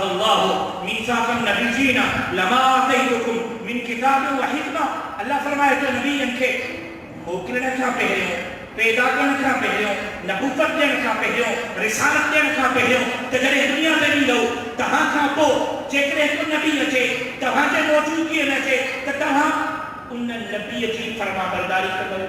اللہ میثاق النبیین لما آتیتکم من کتاب و حکمہ. اللہ فرمائے تو نبی ان کے موکلنے کا پہلے پیدا کرنے کا پہلے نبوت دینے کا پہلے رسالت دینے کا پہلے تجرے دنیا سے نہیں لو تہاں کا پو چیکرے کو نبی اچھے تہاں کے موجود کیے نچے تہاں ان نبی جی فرما برداری کرو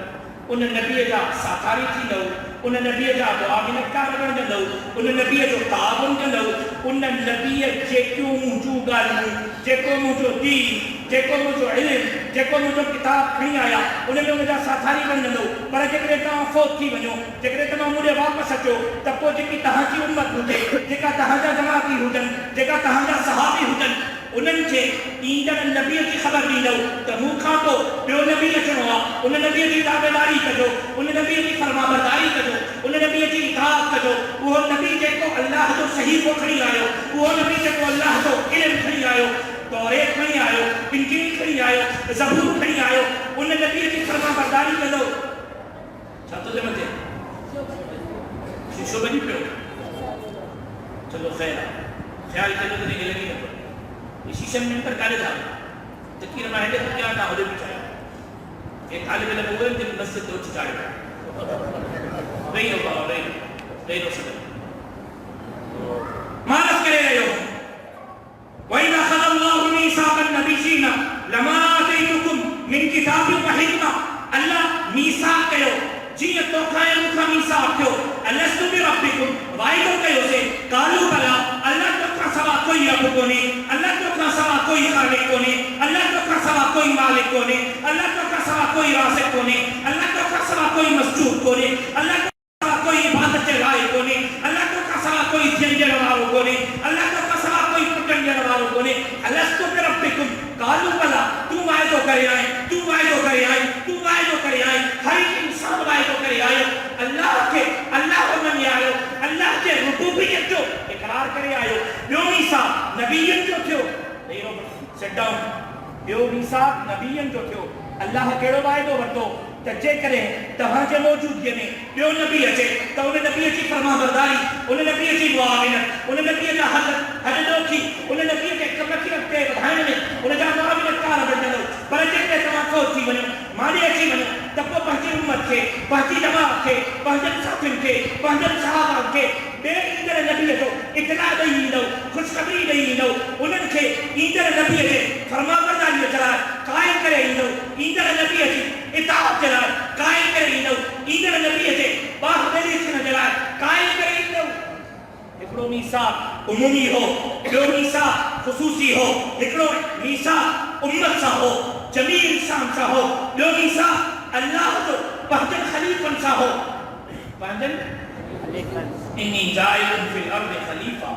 ان نبی جا ساتاری تھی لو ان نبی جا معاونت کا رگن لو ان نبی جو تعاون لو ان نبی جے کیوں موجو گالوں جے کو موجو دین جے کو موجو علم جے کو موجو کتاب کھنی آیا انہیں میں مجھا ساتھاری بن لو پر جکرے تمام فوت تھی ونو جکرے تمام مجھے واپس اچو تب کو جکی تہاں کی امت ہوتے جکا تہاں جا جماعتی ہوجن جکا تہاں جا صحابی ہوجن انہن چھے ایندن نبی کی خبر دی لو تو موکھا کو پیو نبی اچھنوا انہن نبی کی دعویداری کجو انہن نبی کی فرما برداری کجو انہن نبی کی اطاعت کجو وہ نبی جے کو اللہ جو صحیح کو کھڑی آئے وہ نبی جے کو اللہ جو علم کھڑی آئے توریت کھڑی آئے انجیل کھڑی آئے زبور کھڑی آئے انہن نبی کی فرما برداری کجو چھاتو دے مجھے شیشو بنی پیو چلو خیال کرو تو نہیں لگی ہے اسی سے میں پر کالے تھا تکیر ماہدے تو کیا نہ ہو دے بچایا ایک طالب علم ہوئے جن مسجد دو چکاڑے رہی ہو بابا رہی ہو صدر مانس کرے رہے ہو وَإِذَا خَذَ اللَّهُ مِيثَاقَ النَّبِيِّينَ لَمَا آتَيْتُكُم مِّن كِتَابٍ وَحِكْمَةٍ اللہ میثاق کہو جی تو کھائے مکھا میثاق کہو الَّسْتُ بِرَبِّكُمْ وعدو کہو سے قالوا بلا اللہ تو کا سوا کوئی رب کو نہیں اللہ تو کا سوا کوئی خالق کو نہیں اللہ تو کا سوا کوئی مالک کو نہیں اللہ تو کا سوا کوئی رازق کو نہیں اللہ تو کا سوا کوئی مسجود کو نہیں اللہ تو کا سوا کوئی عبادت کے لائق کو نہیں اللہ تو کا سوا کوئی جنجر والوں کو نہیں اللہ تو کا سوا کوئی پٹنجر والوں کو نہیں الَّسْتُ بِرَبِّكُمْ قالوا بلا تو وعدو کرے آئے تو وعدو کرے آئے تو وعدو کرے آئے ہر ایک انسان وعدو کرے آئے اللہ کو منی آئے اللہ کے ربوبیت جو اقرار کرے آئے بیو میثاق نبیین جو تھو سیٹ ڈاؤن بیو میثاق نبیین جو تھو اللہ کیڑو وعدو ورتو تجے کرے تہاں کے موجودگی میں بیو نبی اچے تو انہیں نبی کی فرما برداری انہیں نبی کی معاونت انہیں نبی کا حد روکی انہیں نبی کے کمکی رکھتے بدھائنے میں انہیں جہاں معاونت کارا بڑھنے دو برجے کے تمام فوت تھی بنو مالی اچھی بنو تب کو پہنچی امت کے پہنچی جماعت کے پہنچن ساتھن کے پہنچن صحابہ کے بے ایندر نبی جو اطلاع دئی دو خوشخبری دئی دو انہن کے ایندر نبی کے فرما برداری چلائے قائم کرے دو ایندر نبی کے اطاعت چلائے قائم کرے دو ایندر نبی کے باہدری سے چلائے قائم کرے دو ایکڑو میثاق عمومی ہو ایکڑو میثاق خصوصی ہو ایکڑو میثاق امت سا ہو جمیع انسان سا ہو ایکڑو میثاق اللہ تو پہنچن خلیفن سا ہو پہنچن انی جائل فی الارض خلیفہ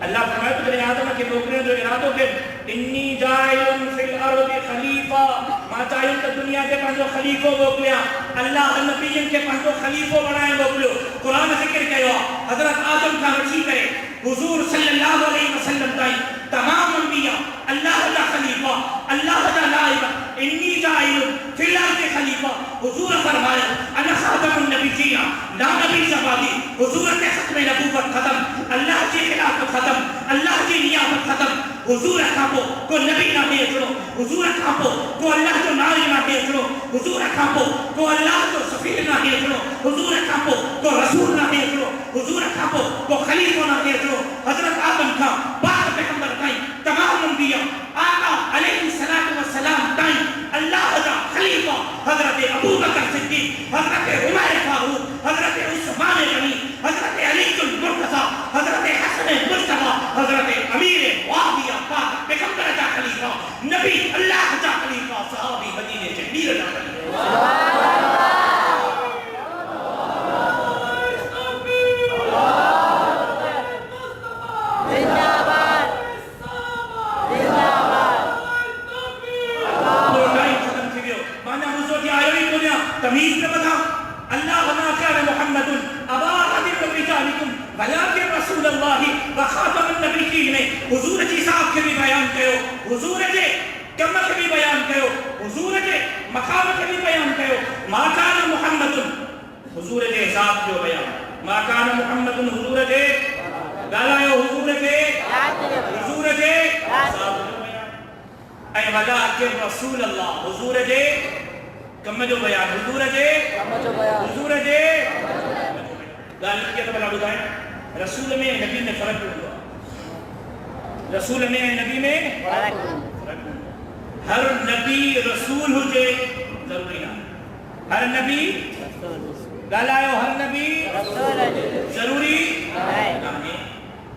اللہ فرمائے تو جنہیں آدم کے موقعے جو ارادوں کے انی جائل فی الارض خلیفہ ما چاہیے تو دنیا کے پانچوں خلیفوں موقعیا اللہ نبیین کے پانچوں خلیفوں بنائے موقعے قرآن ذکر کہو حضرت آدم کا رچی کرے حضور صلی اللہ علیہ وسلم تائی تمام انبیاء اللہ جا خلیفہ اللہ جا نائب انی جائل فی الارض خلیفہ حضور فرمایا انا خاتم النبیین لا نبی شفادی حضور کے ختم نبوت ختم اللہ کی خلافت ختم اللہ کی نیابت ختم حضور کھاپو کو نبی نہ بھیجو حضور کھاپو کو اللہ جو ناری نہ بھیجو حضور کھاپو کو اللہ جو سفیر نہ بھیجو حضور کھاپو کو رسول نہ بھیجو حضور کھاپو کو خلیفہ نہ بھیجو حضرت آدم کا بعد پیغمبر کہیں تمام انبیاء آقا علیہ السلام تائیں اللہ جا خلیفہ حضرت ابو بکر صدیق حضرت عمر فاروق حضرت عثمان غنی حضرت علی المرتضی حضرت حسن مصطفی حضرت امیر معاویہ پاک پیغمبر جا خلیفہ نبی اللہ جا خلیفہ صحابی مدینے سے میر جا خلیفہ تمیز پہ بتا اللہ وما كان محمد ابا احد من رجالكم ولكن رسول الله وخاتم النبيين میں حضور جی صاحب کے بھی بیان کرو حضور جی کم کے بھی بیان کرو حضور جی مقام کے بھی بیان کرو ما كان محمد حضور جی ذات جو بیان ما كان محمد حضور جی گالا حضور جی ولیکن رسول اللہ حضور جے کم جو بیان حضور جے حضور جے گال کیا تو بلا بتائیں رسول میں نبی میں فرق ہوا رسول میں نبی میں فرق ہر نبی رسول ہو جے ضروری نہ ہر نبی گال آئے ہر نبی ضروری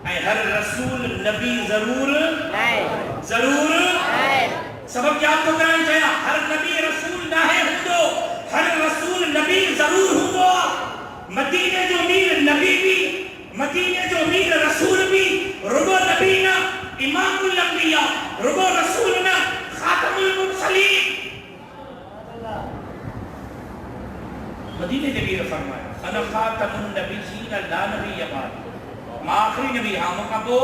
نہیں ہر رسول نبی ضرور سبب کیا آپ کو کرانا چاہیے ہر نبی رسول نہ ہے ہندو ہر رسول نبی ضرور ہوں مدینے جو امیر نبی بھی مدینے جو امیر رسول بھی رگو نبی نہ امام الانبیاء رگو رسول نہ خاتم المرسلین مدینے نبی فرمایا انا خاتم النبیین لا نبی بعد آخری نبی ہاں مقابو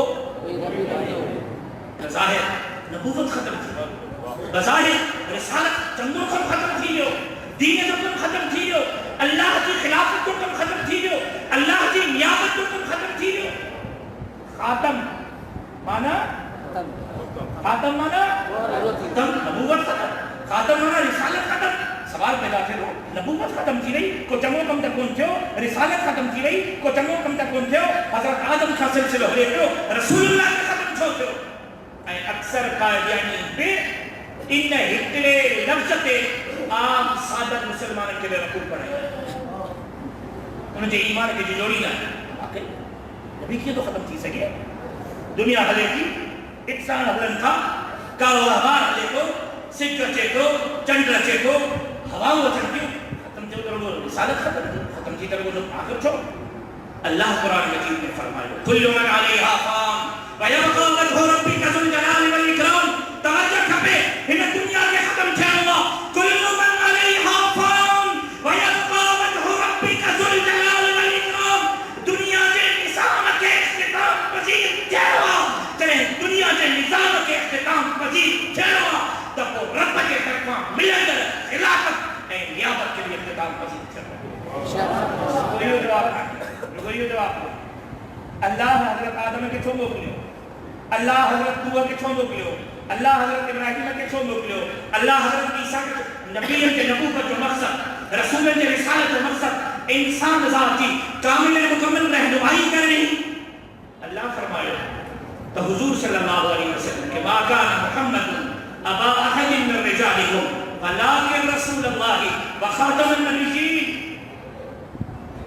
بظاہر نبوت ختم تھی بظاہر رسالت چندوں کم ختم تھی جو دین جو کم ختم تھی جو اللہ کی خلافت جو کم ختم تھی جو اللہ کی نیابت جو کم ختم تھی جو خاتم مانا خاتم مانا نبوت ختم خاتم مانا رسالت ختم سوال پیدا کرو نبوت ختم تھی رہی کو چنگو کم تک کون تھو رسالت ختم تھی رہی کو چنگو کم تک کون تھو حضرت آدم کا سلسلہ ہو رہے تھو رسول اللہ کے ختم چھو تھو اکثر قائدیانی پہ ان ہکڑے لفظتے عام سادت مسلمان کے لئے رکھول پڑھائے انہوں نے ایمان کے جو جوڑی نہ ہے نبی کی تو ختم تھی سکے دنیا حلے کی انسان حلن تھا کارو احبار حلے کو سکھ رچے کو چند رچے کو ہواؤں وچن کیوں ختم تھی اتر وہ رسالت ختم تھی اتر وہ آخر چھو اللہ قرآن مجید میں فرمائے کل من علیہا فان ویبقى وجه ربك ذو الجلال والاکرام توجہ کھپے ان دنیا کے ختم چھے اللہ کل من علیہا فان ویبقى وجه ربك ذو الجلال والاکرام دنیا کے نظام کے اختتام پذیر چھے چلے دنیا کے نظام کے اختتام پذیر چھے تب وہ رب کے طرفاں ملندر خلافت اے نیابت کے لیے اختتام پذیر چھے کوئی جواب اللہ حضرت آدم کے چھو موکلیو اللہ حضرت نوح کے چھو موکلیو اللہ حضرت ابراہیم کے چھو موکلیو اللہ حضرت عیسیٰ کے نبی کے نبوت جو مقصد رسول کے رسالت جو مقصد انسان ذاتی کامل مکمل رہنمائی کرنی اللہ فرمایا تو حضور صلی اللہ علیہ وسلم کہ ما کان محمد ابا احد من رجالکم ولکن رسول اللہ وخاتم النبیین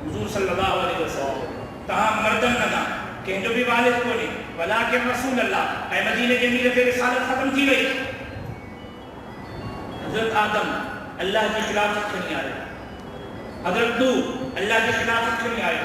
حضور صلی اللہ علیہ وسلم تاہم مردم ندا کہ جو بھی والد کو نہیں ولیکن رسول اللہ اے مدینہ کے میلت رسالت ختم کی گئی حضرت آدم اللہ کی خلافت کھنی آئے حضرت نوح اللہ کی خلافت کھنی آئے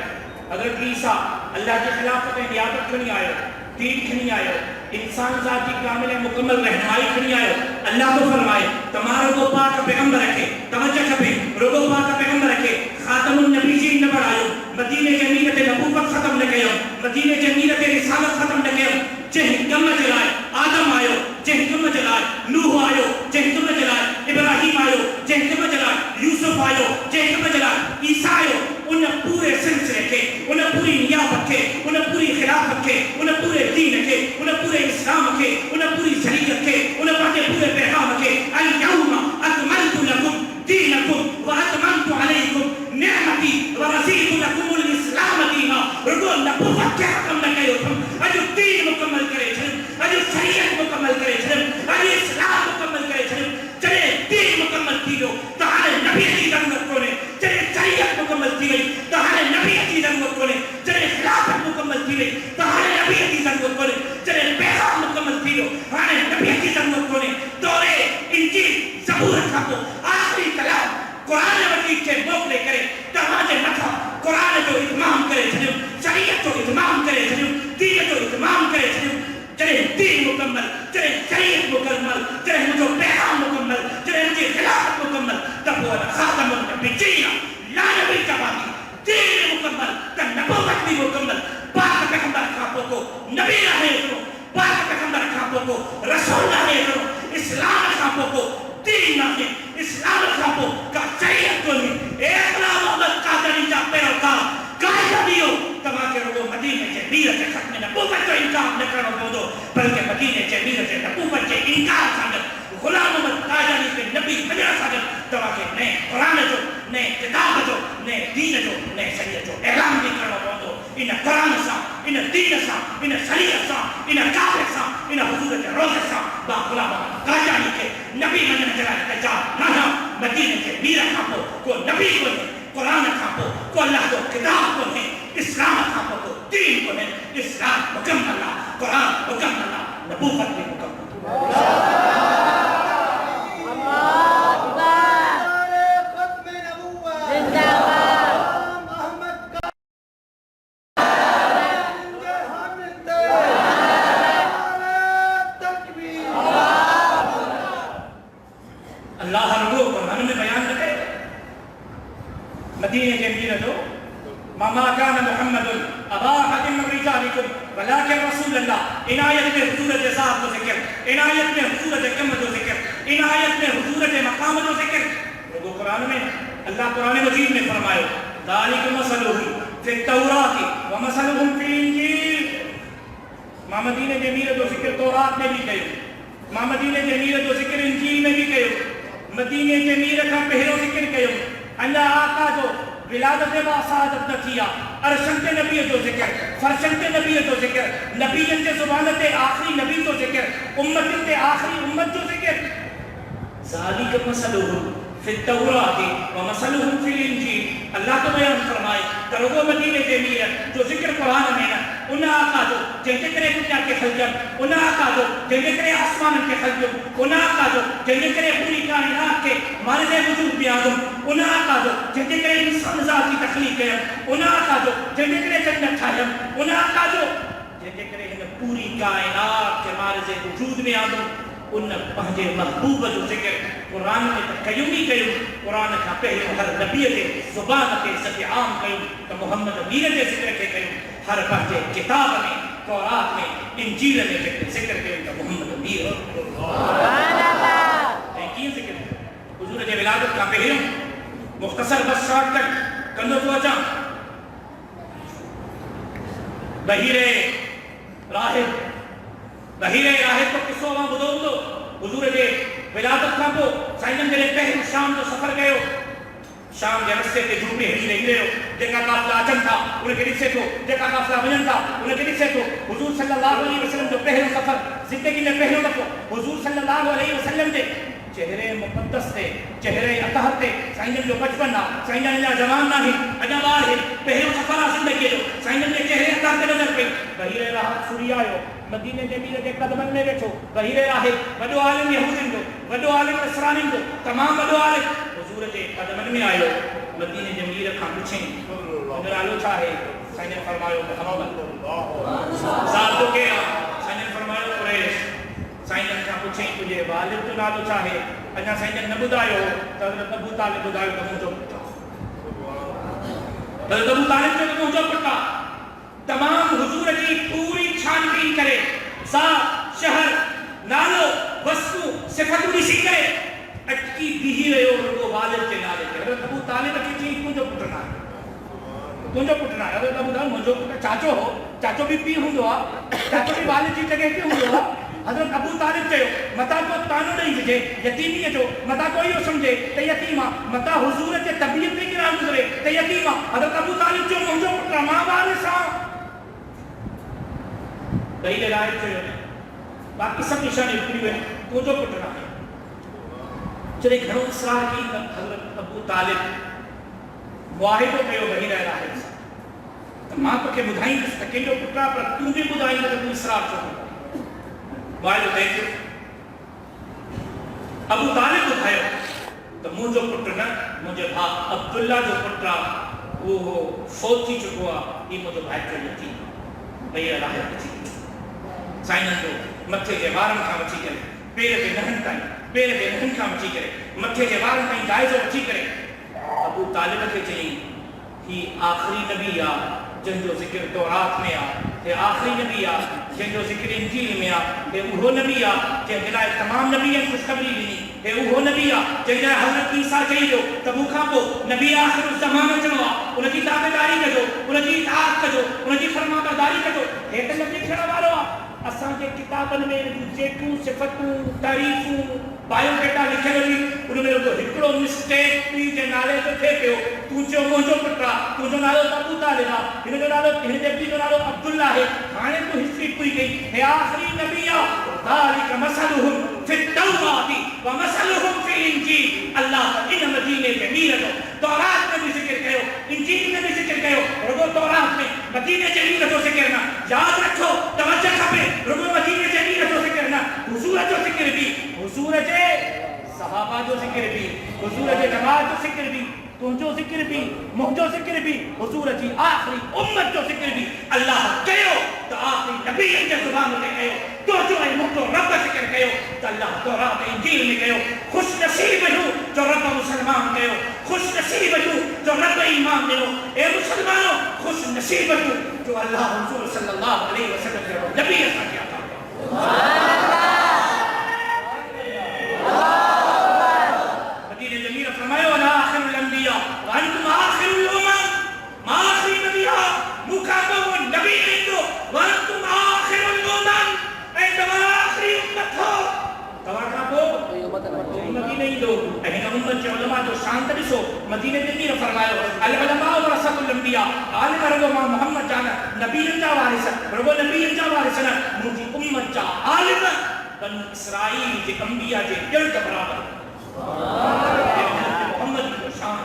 حضرت عیسیٰ اللہ کی خلافت نیابت کھنی آئے دین کھنی آئے انسان ذاتی کامل مکمل رہنمائی کھنی آئے اللہ تو فرمائے تمہارا کو پاک پیغمبر رکھے توجہ کھپے روگو پاک پیغمبر رکھے خاتم النبیین نبر آئے مدینہ کے نیت نبوت ختم نہ کیا مدینہ کے نیت رسالت ختم نہ کیا جہنم جلائے آدم آئے جہنم جلائے نوح آئے جہنم جلائے ابراہیم آئے جہنم جلائے یوسف آئے جہنم جلائے عیسیٰ آئے انہیں پورے سلسلے کے انہیں پوری نیابت کے انہیں پوری خلافت کے انہیں پورے دین کے انہیں پورے اسلام کے انہیں پوری شریعت کے انہیں پورے پیغام کے الیوم اکملت لکم دینکم واتممت علیکم نعمتی ورضیت لکم الاسلام دینا رگو نبوت کے حکم نہ کرے تم اجو دین مکمل کرے چھلم اجو شریعت مکمل کرے چھلم اجو اسلام مکمل کرے چھلم چلے دین مکمل کی جو تہارے نبی کی ضرورت کو نے چلے شریعت مکمل کی گئی تہارے نبی کی ضرورت کو نے چلے خلافت مکمل کی گئی تہارے نبی کی ضرورت کو نے چلے پیغام مکمل کی گئی تہارے نبی کی ضرورت کو نے دورے انجیل زبور کھاپو آخری کلام قرآن مجید کے موقع کرے تہاجے مطا قرآن جو اتمام کرے چھلم شریعت جو اتمام کرے چھلم دین جو اتمام کرے چھلم چلے دین مکمل چلے شریعت مکمل چلے مجھو پیغام مکمل چلے مجھے خلافت مکمل تب وہ خاتم النبیین لا نبی کا باقی دین مکمل تب نبوت بھی مکمل پاک پیغمبر کھاپوں کو نبی رہے کرو پاک پیغمبر کھاپوں کو رسول رہے کرو اسلام کھاپوں کو دین نہ اسلام کھاپوں کا شریعت کو نہیں ایک لا محمد قادری جا پیروکار قائدہ دیو تمہاں کے رگو مدینہ کے میرت ختم نبوت جو انکار نہ کرو بودو بلکہ مدینہ کے میرت نبوت کے انکار سامنے ان کافر سا ان حضور کے روزے سا با غلام قادیانی کے نبی من جلال کے جا نہ مدینے کے میرا کھاپو کو نبی کو قرآن کھاپو کو اللہ کو کتاب کو ہے اسلام کھاپو کو دین کو ہے اسلام مکمل قرآن مکمل نبوت بھی مکمل مدینہ کے امیر جو ماما کان محمد ابا احد من رجالکم ولکن رسول اللہ عنایت میں حضور کے ذات و ذکر عنایت میں حضور کے قیمت و ذکر عنایت میں حضور کے مقام و ذکر وہ قرآن میں اللہ قرآن مجید میں فرمایا ذالک مثلهم فی التوراۃ ومثلهم فی الانجیل ماں مدینہ کے امیر جو ذکر تورات میں بھی کہو ماں مدینہ کے امیر جو ذکر انجیل میں بھی کہو مدینہ کے امیر کا پہلو ذکر کہو اللہ آقا جو ولادت با سعادت نہ کیا ارشنت نبی جو ذکر فرشنت نبی جو ذکر نبیت زبانت آخری نبی جو ذکر امت آخری امت جو ذکر ذالک مثلهم فی التوراۃ ومثلهم فی الانجیل اللہ تو بیان فرمائے ترغو مدینہ کے امیر جو ذکر قرآن میں نا انہا آقا جو جن کرے دنیا کے خلقم انہا آقا جو جن کرے آسمان کے خلقم انہا آقا جو جن کرے پوری کائنات کے مارد وجود بیادم انہا آقا جو جن کرے انسان ذاتی تخلیق ہے انہا آقا جو جن کرے جنت ٹھائم انہا آقا جو جن کرے پوری کائنات کے مارد وجود بیادم ان پہنجے محبوب جو ذکر قرآن میں تقیمی کیوں قرآن کا پہلے ہر نبی کے زبان کے عزت عام کیوں تو محمد امیر کے ذکر کے کیوں ہر پہنجے کتاب میں تورات میں انجیل میں ذکر کیوں تو محمد امیر یقین ذکر حضور کے ولادت کا پہلے مختصر بس شارٹ کٹ کندو تو اچھا بہیر راہب بہیر راہب کو کسو وہاں بدو بدو حضور کے ولادت کا کو سائنم کے لئے پہلے شام جو سفر گئے ہو شام کے رستے کے جھوٹے ہی نہیں رہے ہو جگہ کافلہ آچن تھا انہیں کے لئے تو جگہ کافلہ بجن تھا انہیں کے لئے تو حضور صلی اللہ علیہ وسلم جو پہلے سفر زندگی میں پہلے دفعہ حضور صلی اللہ علیہ وسلم دے چہرے مقدس تھے چہرے اطہر تھے سائنم جو بچپن نہ سائنم اللہ جوان نہ ہی اجابار ہے پہلے سفرہ زندگی جو سائنم کے چہرے اطہر کے نظر پہ بہیر راحت سوری آئے مدینہ جمیلہ کے قدمن میں بیٹھو بہیر راہب وڈو عالم یہودین کو وڈو عالم اسرانین کو تمام وڈو عالم حضور کے قدمن میں آئے مدینہ جمیلہ کھان پوچھیں اگر آلو چاہے سائنہ فرمائے محمد ذات تو کیا سائنہ فرمائے قریش سائنہ کھان پوچھیں تجھے والد تو نالو چاہے اجا سائنہ نبود آئے ہو تو حضرت ابو طالب بدائے تو مجھو پٹا حضرت ابو طالب تو مجھو پٹا تمام حضور کی پوری چھان بین کرے ذات شہر نالو وصفو صفت اسی کرے اٹکی بھی رہے ہو وہ والد کے نالے کے حضرت ابو طالب کی چیز تجھو پٹنا ہے حضرت ابو طالب مجھو پٹنا چاچو ہو چاچو بھی پی ہوں دعا چاچو بھی والد کی جگہ پی ہوں دعا حضرت ابو طالب کہو متا کو تانو نہیں ججے یتیمی ہے جو متا کوئی ہو سمجھے تے یتیمہ متا حضور کے طبیعت بھی گرام گزرے تے یتیمہ حضرت ابو طالب جو مجھو پٹنا ماں بارسا دہی لائے چھوئے باقی سب نشانی اکڑی ہوئے تو جو پٹنا ہے چلے گھروں اسرار کی حضرت ابو طالب معاہدوں پہ ہو بہی رہ رہا ہے تو ماں تو کہ بدھائیں جس تکیں جو پٹنا پر کیوں بھی بدھائیں گے تو اسرار چھوڑ معاہدوں دیکھو ابو طالب بدھائے تو مجھو پٹنا مجھے بھاگ عبداللہ جو پٹنا وہ فوت کی چکوا یہ مجھے بھائی کر لیتی بہی رہ رہا ہے سائنن کو متھے کے وارن کا مچی کرے پیرے کے نہن تائیں پیرے کے نہن کا مچی کرے متھے کے وارن تائیں جائز و مچی کرے ابو طالب کے چاہیے ہی آخری نبی آ جن جو ذکر تورات میں آ کہ آخری نبی آ جن جو ذکر انجیل میں آ کہ وہ نبی آ کہ جنائے تمام نبی ہیں خوشخبری لینی کہ وہ نبی آ جنائے حضرت عیسیٰ چاہیے تبوکھا کو نبی آخر الزمان چنوا انہیں کی تابداری کجو انہیں کی اطاعت کجو انہیں کی فرما برداری کجو ایک نبی کھڑا والو آ اسان کے کتابن میں جیکوں صفتوں تعریفوں بایو ڈیٹا لکھے ہوئی انہوں نے تو ہکڑو مسٹیک پی کے نالے تو تھے پیو تُجھو مجھو پٹرا تُجھو نالو ابو طالب انہیں جو نالو عبداللہ ہے کھانے تو حصے تصویر پوری گئی ہے آخری نبی ذالک مثلہم فی التوراۃ ومثلہم فی الانجیل. اللہ ان مدینے کے میرے تورات میں بھی ذکر کہو, انجیل میں بھی ذکر کہو. رگو تورات میں مدینے کے میرے تو ذکر نہ یاد رکھو, توجہ کھپے. رگو مدینے کے میرے تو ذکر نہ حضور جو ذکر بھی, حضور جے صحابہ جو ذکر بھی, حضور جے جماعت جو ذکر بھی, تم جو ذکر بھی, مجھ جو ذکر بھی, حضور جی آخری امت جو ذکر بھی اللہ کہو تو آخری نبی کے زبان میں کہو تو جو ہے مجھ جو رب ذکر کہو تو اللہ تورات انجیل میں کہو. خوش نصیب ہوں جو رب مسلمان کہو, خوش نصیب ہوں جو رب ایمان کہو. اے مسلمانوں خوش نصیب ہوں جو اللہ حضور صلی اللہ علیہ وسلم کے نبی ایسا کیا تھا. مدینہ جمیل فرمایا وانا آخر الانبیاء وانتم آخر الامم, ما آخری نبیاء مکاتب نبی ایندو وانتم آخر الامم, ایندما آخری امت ہو توقع کو مدینہ ایندو. اینا امت کے علماء جو شان تبسو مدینہ جمیل فرمایا العلماء ورثۃ الانبیاء, عالم رگو ما محمد جانا نبی انجا وارث رگو نبی انجا وارث نا مجھے امت جا عالم بن اسرائیل کے انبیاء کے گرد برابر محمد کی شان.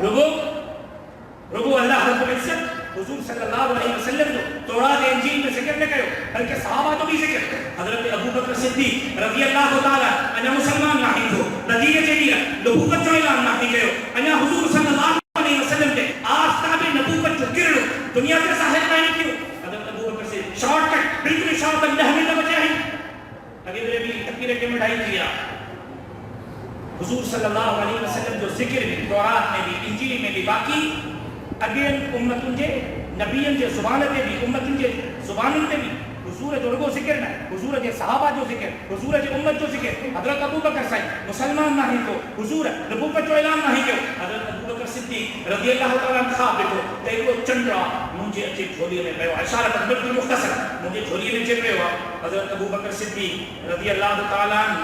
رگو اللہ رب العزت حضور صلی اللہ علیہ وسلم جو تورات انجیل میں ذکر نہ کرو بلکہ صحابہ تو بھی ذکر. حضرت ابو بکر صدیق رضی اللہ تعالی عنہ مسلمان نہیں ہو نتیجے چلیے نبوت جو اعلان نہیں کرو انہا حضور صلی اللہ علیہ وسلم کے آفتاب نبوت جو گرلو دنیا کے ظاہر نہیں کیوں. حضرت ابو بکر سے شارٹ کٹ بالکل شارٹ کٹ نحوی کا بچے ہیں اگر میرے بھی تکبیر کے مٹھائی کیا. حضور صلی اللہ علیہ وسلم جو ذکر بھی تورات میں بھی انجیل میں بھی باقی اگین امتن کے نبیین کے زبانت بھی امتن کے زبانن میں بھی حضور جو رگو ذکر نہ حضور کے صحابہ جو ذکر حضور کے امت جو ذکر. حضرت ابو بکر صحیح مسلمان نہیں تو حضور نبوت جو اعلان نہیں کیوں. حضرت ابو بکر صدیق رضی اللہ تعالیٰ عنہ خواب دیکھو دیکھو چندرا مجھے اچھی جھولی میں پیوا اشارت بالکل مختصر مجھے جھولی میں چل رہے ہوا. حضرت ابو بکر صدیق رضی اللہ تعالیٰ عنہ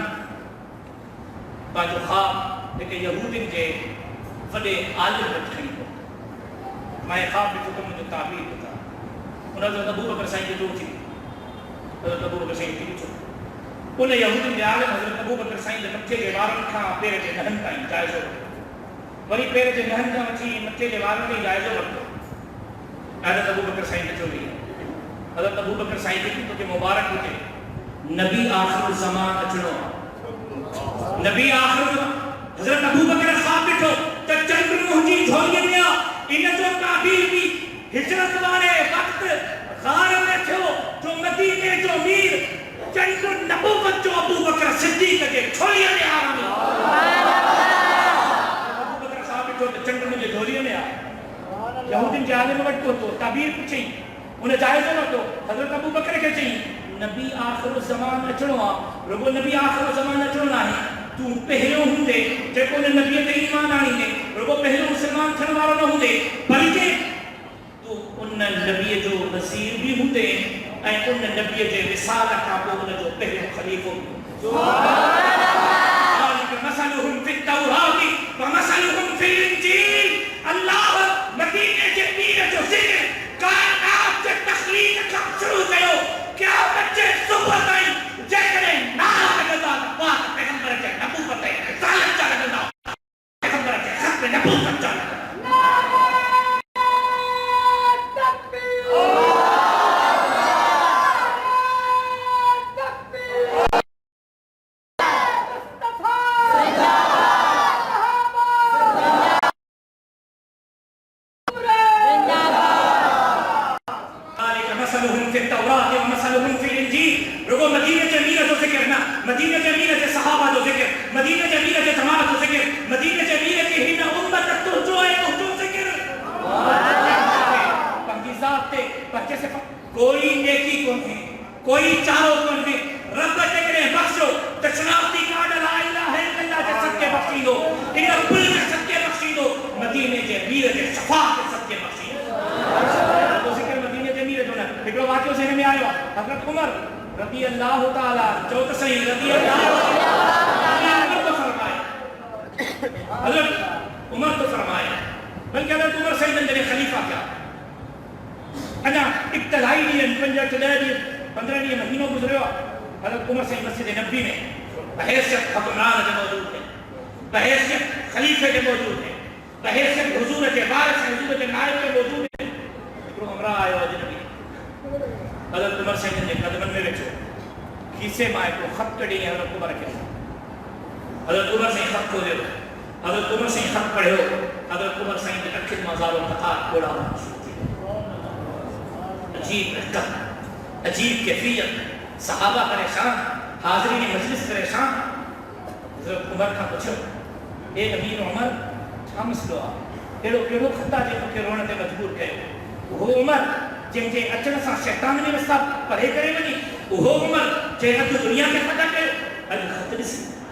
کا جو خواب لیکن یہودین کے بڑے عالم بچ گئی ہو میں خواب بھی تو مجھے تعبیر بتا. حضرت ابو بکر صحیح جو تھی حضرت ابو بکر صحیح کی چھو انہیں یہودین کے عالم حضرت ابو بکر صحیح نے مکے کے بارن کھا پیرے کے نہن کا جائز ہو وری پیرے کے نہن کا مچھی مکے کے بارن کا جائز ہو حضرت ابو بکر صحیح نے چھو گئی. حضرت ابو بکر صحیح کی تو مبارک ہوتے نبی آخر زمان اچھنو نبی آخر حضرت ابو بکر خواب بٹھو تو چند مہجی جھولی دیا انہیں جو تعبیر بھی ہجرت والے وقت غار میں تھو جو مدینے جو میر چند نبوت جو ابو بکر صدیق کے جھولی میں آ ابو بکر خواب بٹھو تو چند مجھے جھولی میں آ یہودین کے عالم وقت کو تو تعبیر کو چاہیے انہیں جائزہ نہ تو حضرت ابو بکر کے چاہیے نبی آخر زمان اچھڑوا رگو نبی آخر زمان اچھڑنا ہے تو پہلو ہوں دے جیکو نے نبی تے ایمان آنی دے رگو پہلو مسلمان تھنوارو نہ ہوں دے بلکہ تو ان نبی جو نصیر بھی ہوں دے ان نبی جو رسالہ کا ان جو پہلو خلیف ہوں مثلہم فی التوراۃ ومثلہم فی الانجیل. اللہ مدینے کے میر جو ذکر کائنات کے تخلیق کا شروع کرو کیا بچے صبح تائیں جیسے نارا لگتا بات پیغمبر کے نبوت ہے رسالت کا لگتا پیغمبر کے ختم نبوت کا مثلهم في التوراة ومثلهم في الإنجيل. رگو مدینہ جمیلہ جو ذکر نا مدینہ جمیلہ کے صحابہ جو ذکر مدینہ جمیلہ کے جماعت جو ذکر مدینہ جمیلہ کے ہی امت تو جو ہے تو جو ذکر پنجیزات تے بچے سے کوئی نیکی کون تھی کوئی چاروں کون تھی رب ذکر بخشو تشناختی کارڈ لا الہ الا اللہ کے صدقے بخشی دو انہیں کل کے صدقے بخشی دو مدینہ جمیلہ کے شفاعت کے صدقے بخشی دو. تو ذکر مدینہ جمیلہ جو نا ایک واقعہ سے میں آیا حضرت عمر رضی اللہ تعالی چوتھ صحیح رضی اللہ تعالی عمر تو فرمائے حضرت عمر تو فرمائے بلکہ حضرت عمر صحیح اندر خلیفہ کیا انا ابتدائی ڈیئن 15 ڈیئن مہینوں گزرے ہو حضرت عمر سے مسجد نبی میں بحیثیت حکمران کے موجود ہیں، بحیثیت خلیفے کے موجود ہیں، بحیثیت حضور کے وارث حضور کے نائب کے موجود ہیں. تو ہمراہ آئے ہو جنبی حضرت عمر سے نے قدمن میں بیٹھو کیسے مائے کو خط کڑی ہے حضرت عمر کے حضرت عمر سے خط کھولے ہو حضرت عمر سے خط پڑھے ہو حضرت عمر سے اکھد مزار و قطار کوڑا ہو. عجیب حکم عجیب کیفیت صحابہ پریشان حاضرین مجلس پریشان. حضرت عمر کا پوچھو اے امیر عمر چھا مسئلہ آ کیڑو خطا جے کے رونے تے مجبور کیو وہ عمر جن جے اچن سا شیطان نے رستہ پرے کرے ونی وہ عمر جے اج دنیا کے خطا کیو اج خط ڏس.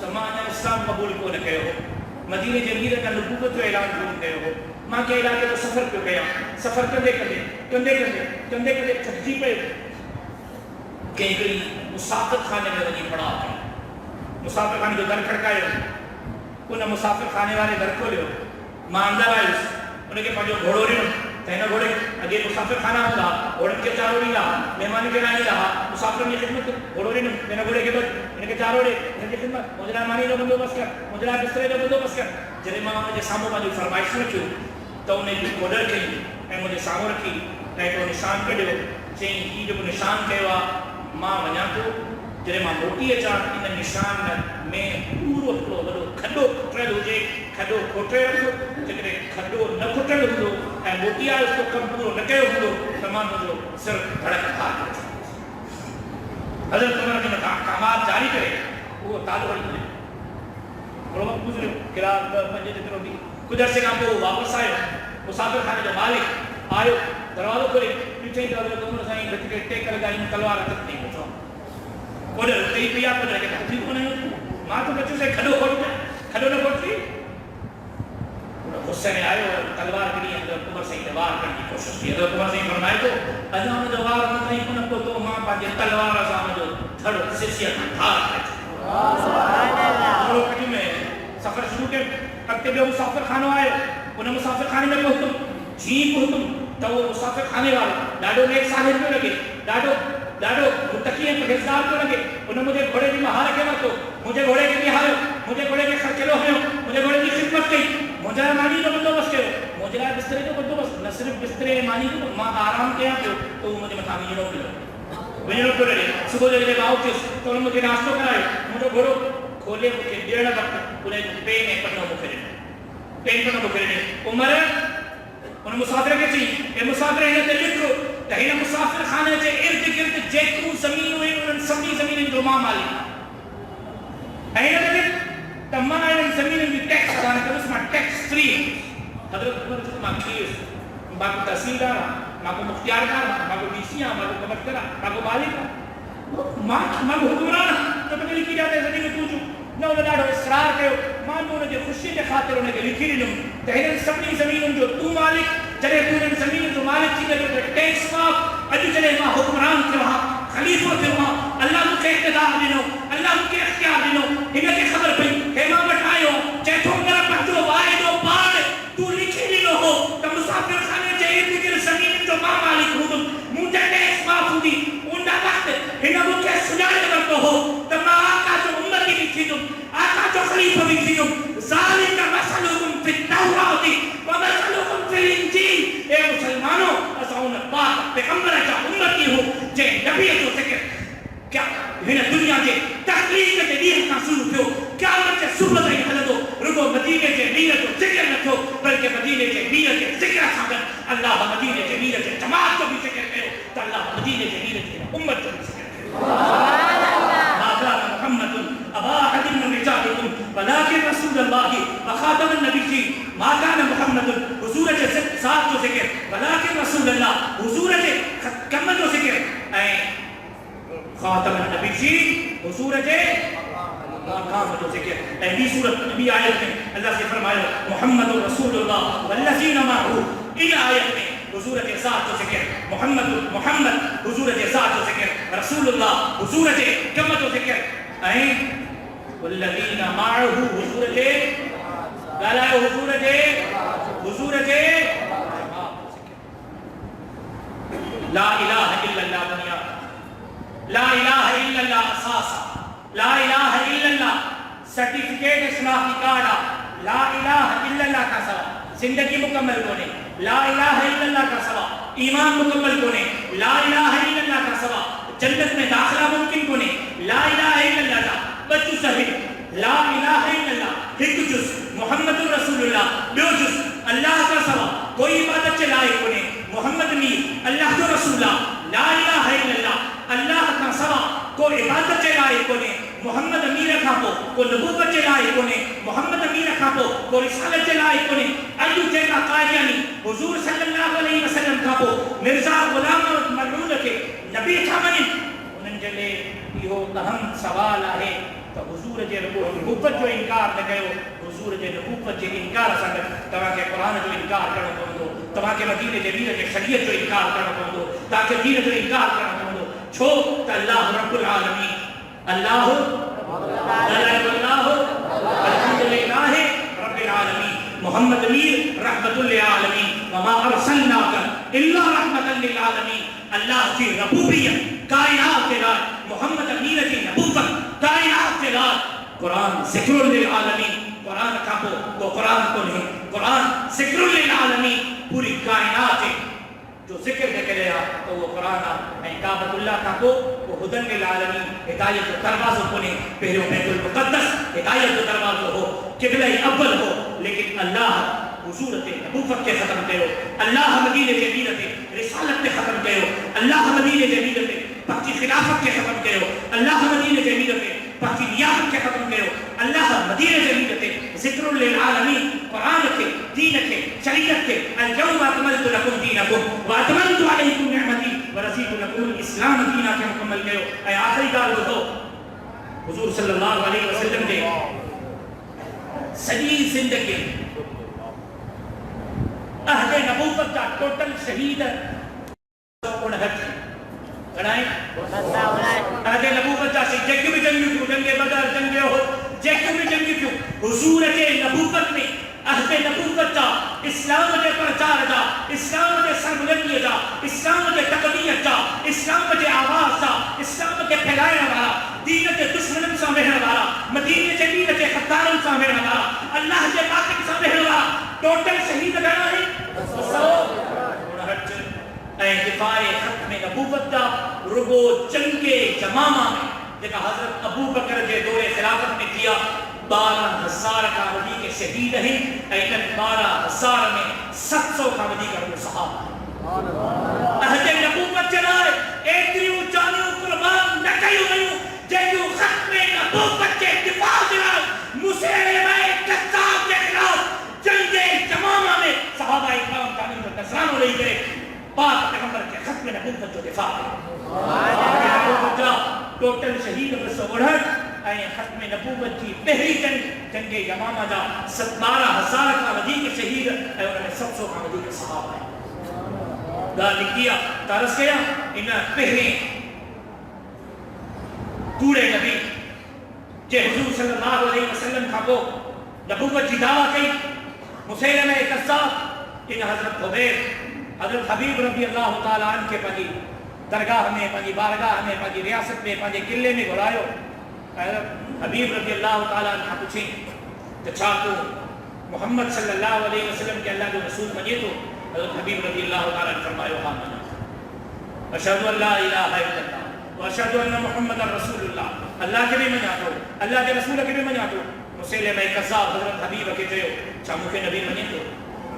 تمام اسلام قبول کو نہ کیو مدینے جے امیر کا نبوت جو اعلان کیو ماں کے علاقے تو سفر پہ گیا سفر کندے چھٹی پہ کہیں کہیں مسافر خانے میں وجی پڑا مسافر خانے جو در کھڑکائے انہیں مسافر خانے والے در کھولے ماں اندر آئے انہیں کے پانچو گھوڑو رہے تینا گھوڑے اگے مسافر خانہ ہوں رہا گھوڑن کے چاروں نہیں رہا مہمان کے رانی رہا مسافر کی خدمت گھوڑو رہے تینا گھوڑے کے بعد انہیں کے چاروں رہے انہیں کی خدمت مجرہ مانی جو بندو بس کر مجرہ بسترے جو بندو بس کر جنہیں ماں مجھے سامو مجھے فرمائش رکھو تو انہیں جو کوڈر کہیں میں مجھے سامو رکھی میں تو نشان کر دے چاہیں ہی جو نشان کہوا ماں وجہ تو جنہیں ماں موٹی ہے چاہت انہیں نشان میں پورو پورو بڑو کھڑو کھٹرل ہو جائے کھڑو کھٹرل ہو جنہیں کھڑو نہ کھٹرل ہو اے موٹی آئے اس کو کم پورو نہ کہو ہو تمام جو سر دھڑک بھار کرتے حضرت عمر کے مقامات جاری کرے وہ تعلق بڑی کرے اور وقت گزرے قرآن پنجے جتنوں بھی کدھر سے کام کو واپس آئے مسافر خانے جو مالک آئے دروازوں کھولے پیچھے ہی حضرت عمر سائیں بچ کے ٹیک کر گئی تلوار تک نہیں پہنچا کدھر کئی پیا کدھر کے تکلیف کو نہیں ہوتی ماں تو بچوں سے کھڑو نہ کھوٹتی غصے میں آئے اور تلوار کے لیے حضرت عمر سائیں دوار کرنے کی کوشش کی حضرت عمر سائیں فرمائے تو اجام دوار نہیں کنک تو ماں پانچے تلوار ازام جو دھڑ سیسیت دھار کرتے سبحان اللہ میں سفر شروع کے کرتے بھی مسافر خانوں آئے انہیں مسافر خانے میں پہنچتم جھیپ پہنچتم تو وہ مسافر خانے والے ڈاڈو نیک صاحب کو لگے ڈاڈو متقی ہیں پرہیزگار کو لگے انہیں مجھے گھوڑے کی مہار کے مت مجھے گھوڑے کے نہارو مجھے گھوڑے کے خرچلو ہیں مجھے گھوڑے کی خدمت کی مجھے مانی جو بندوبست کرو مجھے بسترے جو بندوبست نہ صرف بسترے مانی کو ماں آرام کے آپ تو مجھے متامی جنوں کلو وینوں کو لگے صبح جو جب آؤ تو انہوں مجھے ناشتوں کرائے مجھے گھوڑو کھولے مجھے ڈیڑھ وقت انہیں پین پڑھنا مکھرے عمر انہیں مسافر کے چاہیے یہ مسافر ہیں تے لکھو تہینا مسافر خانے سے ارد گرد جیکو زمین ہوئے انہیں سمنی زمین جو ماں مالی اینا لگے تمام اینا زمین بھی ٹیکس ادانا کرو اس میں ٹیکس فری حضرت عمر جس ماں کیس ماں کو تحصیل دارا ماں کو مختیار دارا ماں کو ڈیسیاں ماں کو کمٹکرہ ماں کو مالک ماں کو حکمرانا تو پتہ لکھی جاتے ہیں زمین میں توجو نہ انہیں ڈاڑھو اصرار کرو مانو انہیں جو خوشی کے خاطر انہیں کے لکھی لنم تہیرن سمنی زمین جو تو مالک جلے پورن زمین جو مالک چیزے جو ٹیکس ماپ اجو جلے ماں حکمران کے وہاں خلیفوں کے وہاں اللہ ان کے اقتدار دنو اللہ ان کے اختیار دنو انہیں کی خبر پہ خیمہ بٹھائیو چیتوں میرا پہنچو وائے دو پاڑ تو لکھی لنو ہو تو مسافر خانے چاہیے تکر زمین جو ماں مالک ہوں مجھے ٹیکس ماپ ہوں دی انڈا وقت انہیں مجھے سجانے کرتے ہو تو ماں آقا جو امت کی لکھی دوں آقا جو خلیفہ بھی لکھی دوں ذالک مسلکم فی التوراۃ ومسلکم فی الانجیل اے مسلمانوں اساؤن پاک پیغمبر کا امت کی ہوں جے نبی جو ذکر کیا ہن دنیا کے تخلیق کے لیے کا شروع کیو کیا مت صبح سے حلدو رگو مدینے کے نیت کو ذکر نہ کیو بلکہ مدینے کے نیت کے ذکر ساتھ اللہ مدینے کے نیت کے جماعت کو بھی ذکر کرو تو اللہ مدینے کے نیت کے امت کو بھی ذکر کرو سبحان اللہ ما كان محمد ابا احد من رجالكم ولكن رسول الله وخاتم النبيين ما كان محمد حضور کے ساتھ جو ذکر ولكن رسول اللہ حضور کے کم جو ذکر اے خاتم النبیین حضور کے مقام جو ذکر اہلی صورت نبی آیت میں اللہ سے فرمایا محمد رسول اللہ والذین معه ان آیت میں حضور کے ساتھ جو ذکر محمد حضور کے ساتھ جو ذکر رسول اللہ حضور کے کم جو ذکر اے والذین معه حضور کے گالا حضور کے لا الہ الا اللہ بنیاد، لا الہ الا اللہ اساس، لا الہ الا اللہ سرٹیفکیٹ شناختی کارڈ، لا الہ الا اللہ کا سوا زندگی مکمل کونے، لا الہ الا اللہ کا سوا ایمان مکمل کونے، لا الہ الا اللہ کا سوا جنت میں داخلہ ممکن کونے، لا الہ الا اللہ دا بچو صحیح، لا الہ الا اللہ ایک جز محمد رسول اللہ بیو جز اللہ کا سوا کوئی عبادت چلائے کونے، محمد میر اللہ کا رسول اللہ، لا الہ الا اللہ اللہ کا سوا کو عبادت چلائے کونے، محمد امیر کھاپو کو نبوت چلائے کونے، محمد امیر کھاپو کو رسالت چلائے کونے، ایو جیگا قائدیانی حضور صلی اللہ علیہ وسلم کھاپو مرزا غلام ملعون کے نبی تھامنی انہن جلے یہ اہم سوال ہے تو حضور جے نبوت جو انکار نہ کیو، حضور جے نبوت جے انکار سنگ تواں کے قرآن جو انکار کرنا پوندو، تواں کے مدینے جے دین جے شریعت جو انکار کرنا پوندو، تاکہ دین جو انکار کرنا پوندو چھو تا اللہ رب العالمین اللہ الحمدللہ رب العالمین محمد امیر رحمت للعالمین وما ارسلناک الا رحمت للعالمین اللہ کی ربوبیت کائنات کے لائے، محمد امیر کی نبوت کائنات کے لائے، قرآن ذکر للعالمین، قرآن کھاپو تو قرآن کو نہیں، قرآن ذکر للعالمین پوری کائنات ہے جو ذکر دے کے لیا تو وہ قرآن ہے، کعبۃ اللہ کھاپو وہ ہدن للعالمین ہدایت و دروازوں کو نہیں، پہلو بیت المقدس ہدایت و دروازوں ہو، قبلہ اول ہو، لیکن اللہ حضورت نبوت کے ختم کرو، اللہ مدینہ جدیدت رسالت کے ختم کرو، اللہ مدینہ جدیدت پاکی خلافت کے ختم کرو، اللہ مدینہ جدیدت پاکی نیابت کے ختم کرو، اللہ مدینہ جدیدت ذکر للعالمین قرآن کے دین کے شریعت کے اليوم اکملت لکم دینکم واتممت علیکم نعمتی ورضیت لکم الاسلام دینا کے مکمل کرو۔ اے آخری دار ہو حضور صلی اللہ علیہ وسلم نے سجی زندگی عہد نبوت کا ٹوٹل شہید عہد نبوت کا شہید جنگ میں جنگ کیوں، جنگ بدر جنگ احد جنگ میں جنگ کیوں، حضور کے نبوت میں عہد نبوت کا اسلام کے پرچار جا، اسلام کے سربلندی جا، اسلام کے تقویت جا، اسلام کے آواز جا، اسلام کے پھیلائے والا، دین کے دشمنوں سے مہر والا، مدینے کے دین کے خطاروں سے مہر والا، اللہ کے باقی سے مہر والا ٹوٹل شہید گنا ہے اے دفاع ختم نبوت دا رگو جنگ جمامہ میں جگہ حضرت ابو بکر کے دور خلافت میں کیا 12,000 کا ودی کے شہید ہیں، ایکن 12,000 میں 700 کا ودی کا صحابہ عہد نبوت چلائے ایتریوں جانیوں قربان نہ کیوں نہیں جیوں ختم نبوت کے دفاع چلائے مسیلمہ کذاب کے خلاف جنگ جمامہ میں صحابہ اکرام کامل کو نذرانوں لے گئے پاک پیغمبر کے ختم نبوت جو دفاع ہے ٹوٹل شہید بس اڑھٹ اے ختم نبوت کی پہلی جنگ یمامہ جا 12,000 کا ودی کے شہید اے انہوں نے 700 کا ودی کے صحابہ ہے گال لکھیا تارس گیا انہاں پہلے کوڑے نبی جے حضور صلی اللہ علیہ وسلم کا کو نبوت کی دعویٰ کی مسیلمہ کذاب ان حضرت حبیر حضرت حبیب رضی اللہ تعالیٰ عنہ کے پنی درگاہ میں پنی بارگاہ میں پنی ریاست میں پنی قلعے میں گھرائیو حبیب رضی اللہ تعالیٰ عنہ پوچھیں کہ چاہتو محمد صلی اللہ علیہ وسلم کے اللہ کے رسول بنیے تو حضرت حبیب رضی اللہ تعالیٰ عنہ فرمائیو ہاں منا اشہدو اللہ الہ الا اللہ واشہدو ان محمد رسول اللہ اللہ کے بھی منیاتو اللہ کے رسول کے بھی منیاتو مسیلمہ کذاب حضرت حبیب کے جو چاہمو کے نبی بنیے تو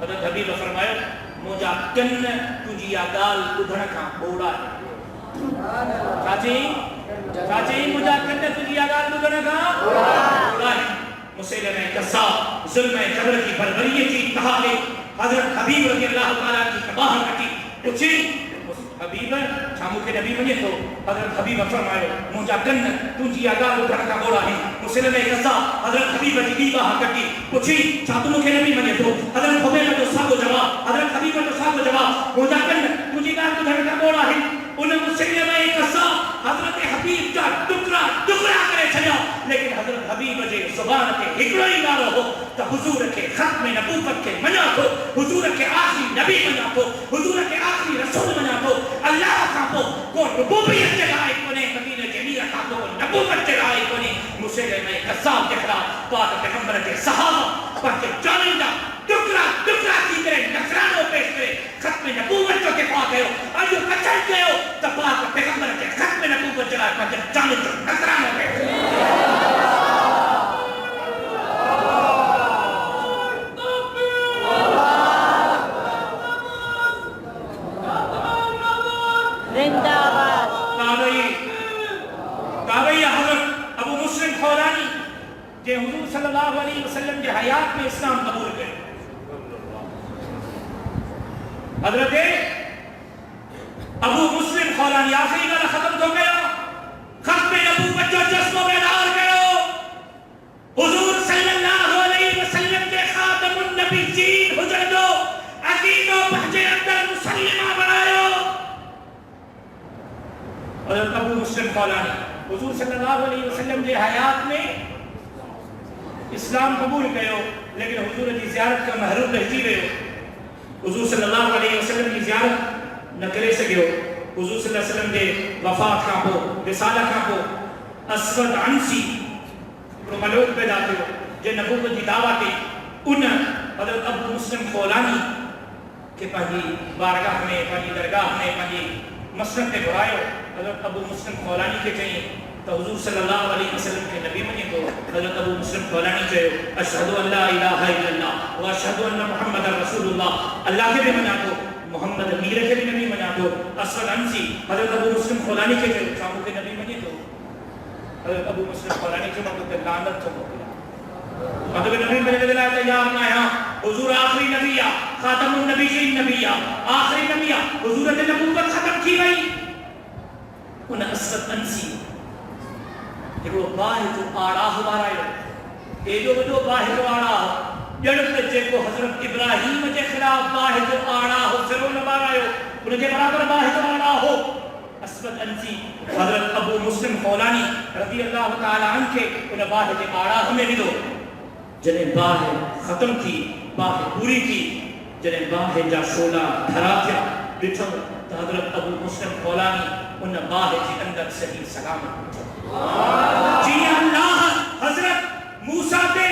حضرت حبیب فرمائیو مجھا کن تجھی آگال ادھڑ کا بوڑا ہے چاچی مجھا کن تجھی آگال ادھڑ کا بوڑا ہے مسیلمہ کذاب ظلم جبر کی بربریت کی انتہا میں حضرت حبیب رضی اللہ تعالیٰ کی تباہ کٹی پوچھی حبیب چھامو کے نبی بنے تو حضرت حبیب فرمائے مجھا کن تجھی آگال ادھڑ کا بوڑا ہے مسیلمہ کذاب حضرت حبیب رضی اللہ کٹی پوچھی چھاتمو کے نبی بنے تو حضرت حبیب تو صاحب جواب حضرت حبیب تو صاحب جواب مجھا کن تجھی آگال ادھڑ کا بوڑا ہے انہوں مسیلمہ کذاب حضرت حبیب کا ٹکڑا ٹکڑا کرے چھڑیا لیکن حضرت حبیب جے زبان تے ہکڑو ہی نہ رہو تو حضور کے ختم نبوت کے منا تو حضور کے آخری نبی منا تو حضور کے آخری رسول منا تو اللہ کا کو ربوبیت کے لائق بنے مدینہ جمیلہ کا کو نبوت کے لائق بنے مسلمہ کذاب کے خلاف پاک پیغمبر کے صحابہ پاک جانندہ ٹکڑا ٹکڑا کی کرے نذرانوں پیش کرے ختم نبوت جو کے پاک ہے اور جو کچل گئے ہو تو پاک پیغمبر کے ختم نبوت جلائے پاک جانندہ نذرانوں پیش کرے کعبی حضرت ابو مسلم خولانی کہ حضور صلی اللہ علیہ وسلم کے حیات میں اسلام قبول کرے حضرت ابو مسلم خولانی آخری گانا ختم تو گیا ختم نبوت جو جسم و بیدار کرو حضور صلی اللہ علیہ وسلم کے خاتم النبیین حجر دو عقید و بحجے اندر مسلمہ بنائیو حضرت ابو مسلم خولانی حضور صلی اللہ علیہ وسلم کے حیات میں اسلام قبول کرو لیکن حضور کی زیارت کا محروم رہتی رہے حضور صلی اللہ علیہ وسلم کی زیارت نہ کرے سکے حضور صلی اللہ علیہ وسلم کے وفات کا ہو رسالہ کا ہو اسود عنسی کو ملوک پیدا کرو جو نبوت کی دعویٰ کی ان حضرت ابو مسلم خولانی کے پہلی بارگاہ میں پہلی درگاہ میں پہلی مسجد میں برائے حضرت ابو مسلم خولانی کے چاہیے تو حضور صلی اللہ علیہ وسلم کے نبی منی کو حضرت ابو مسلم خولانی چاہیے اشہدو ان لا الہ الا اللہ و اشہدو ان محمد رسول اللہ اللہ کے بھی منا کو محمد امیر کے بھی نبی منا کو اسود عنسی حضرت ابو مسلم خولانی کے چاہیے شامو کے نبی منی کو حضرت ابو مسلم خولانی کے مطلب لعنت تو ہو گیا مطلب نبی میں نے دلایا تیار نہ ہے حضور آخری نبی خاتم النبی نبی آخری نبی حضور نے نبوت ختم کی گئی ان اسود عنسی ایک وہ باہر جو آڑا ہمارا ہے یہ جو باہر جو آڑا ہو جڑت جے کو حضرت ابراہیم کے خلاف باہر جو آڑا ہو سرو نبارا ہو انہیں کے برابر باہر جو آڑا ہو اسود عنسی حضرت ابو مسلم خولانی رضی اللہ تعالیٰ عنہ کے انہیں باہر جو آڑا ہمیں بھی دو جنہیں باہر ختم کی باہر پوری کی جنہیں باہر جا شولہ دھرا تھا بٹھو تو حضرت ابو مسلم خولانی انہیں باہر جی اندر صحیح سلامت جی اللہ حضرت موسیٰ دے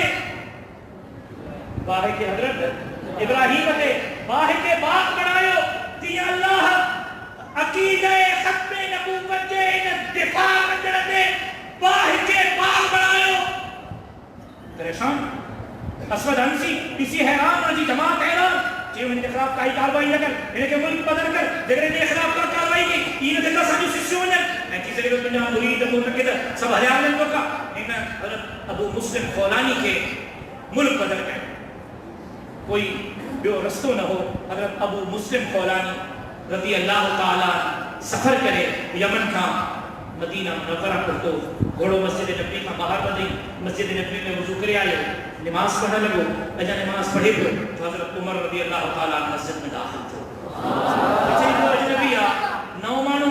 باہر کے حضرت ابراہیم دے باہر کے باغ بڑھائیو جی اللہ عقیدہ ختم نبوت دے دفاع مندر دے باہر کے باغ بڑھائیو پریشان اسود عنسی کسی حیران اور جی جماعت حیران جی انہیں خلاف کائی کاروائی نہ کر انہیں کے ملک بدل کر دیکھ رہے خلاف کا کاروائی کی انہیں دیکھا سامنے سسیوں نے میں چیزیں لگو پنجا مرید ابو تکیدہ سب حلیان لیں کا انہیں حضرت ابو مسلم خولانی کے ملک بدل کر کوئی جو رستوں نہ ہو حضرت ابو مسلم خولانی رضی اللہ تعالیٰ سفر کرے یمن کا مدینہ منورہ کرتو گھوڑو مسجد نبی کا باہر بدی مسجد نبی میں وضو کرے آئے نماز پڑھنے لگو اجا نماز پڑھے تو حضرت عمر رضی اللہ تعالیٰ مسجد میں داخل تھو اچھا جو اجنبی نو مانو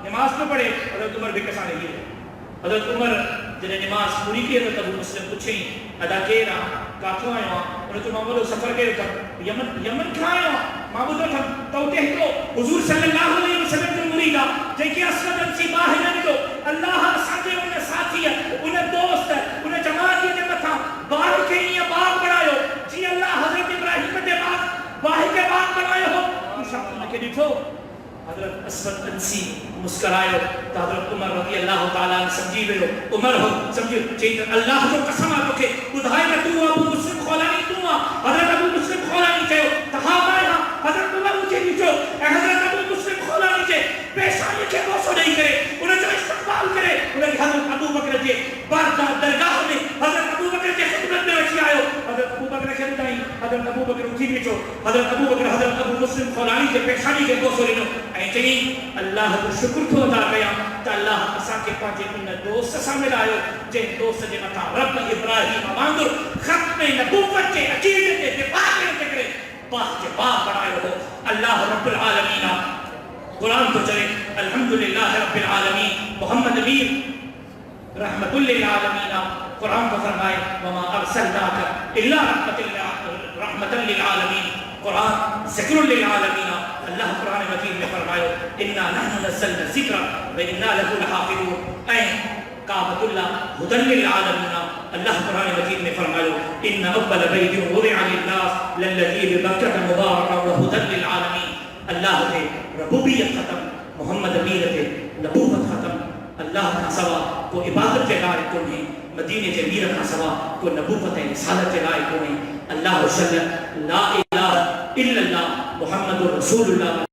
نماز پہ پڑھے حضرت عمر بھی کسانے گئے حضرت عمر جنہیں نماز پوری کی حضرت ابو مسلم پوچھیں ادا کے رہا کاتھوں آئے وہاں انہیں تو معاملو سفر کے تھا یمن کھا آئے وہاں معبودو تھا تو تحکو حضور صلی اللہ علیہ وسلم کے مریدہ جنکی اسود عنسی باہر نہ دو اللہ ساتھے انہیں ساتھی ہے انہیں دوست ہے انہیں جماعت یہ جمع تھا باہر کے لیے باغ بڑھائے ہو جی اللہ حضرت ابراہیم کے باغ باہر کے باغ بڑھائے ہو انشاءاللہ کے دیکھو حضرت اسود عنسی مسکرائے ہو تو حضرت عمر رضی اللہ تعالیٰ سمجھی بے ہو عمر ہو سمجھی چاہیے اللہ جو قسم آ رکھے ادھائی میں تو ابو مسلم خولانی تو حضرت ابو مسلم خولانی چاہو تحاب آئے حضرت عمر مجھے نیچو حضرت ابو مسلم خولانی چاہے پیشانی کے بوسو نہیں کرے انہیں جو استقبال کرے انہیں حضرت ابو بکر جے بارگاہ درگاہ میں حضرت ابو بکر جے خدمت میں رکھی آئے حضرت ابو بکر کے بتائیں حضرت ابو بکر اٹھی نیچو حضرت ابو بکر حضرت ابو مسلم خولانی کے پیشانی کے بوسو لینو اے چاہیے اللہ کو شکر تو ادا گیا تو اللہ اسا کے پاچے انہیں دوست سامنے آئے جن دوست جے مطا رب ابراہیم وانگر ختم نبوت کے عقیدے کے دفاع کرتے کرے باہ کے باہ بڑھائے ہو اللہ رب العالمین قرآن تو چلے الحمدللہ رب العالمین محمد امیر رحمت للعالمین قرآن کو فرمائے وما ارسلناک الا رحمت للعالمین قرآن ذکر للعالمین اللہ قرآن مجید میں فرمائے انا نحن نزلنا الذکر وانا له لحافظون اے کعبۃ اللہ ہدی للعالمین اللہ قرآن مجید میں فرمائے ان اول بیت وضع للناس للذی ببکۃ مبارکا وہدی للعالمین اللہ تے ربوبیت ختم محمد امیر تے نبوت ختم اللہ کا سوا کو عبادت کے لائق کو نہیں مدینہ جمیر کا سوا کو نبوت رسالت کے لائق کو نہیں اللہ صلی لا الہ الا اللہ محمد رسول اللہ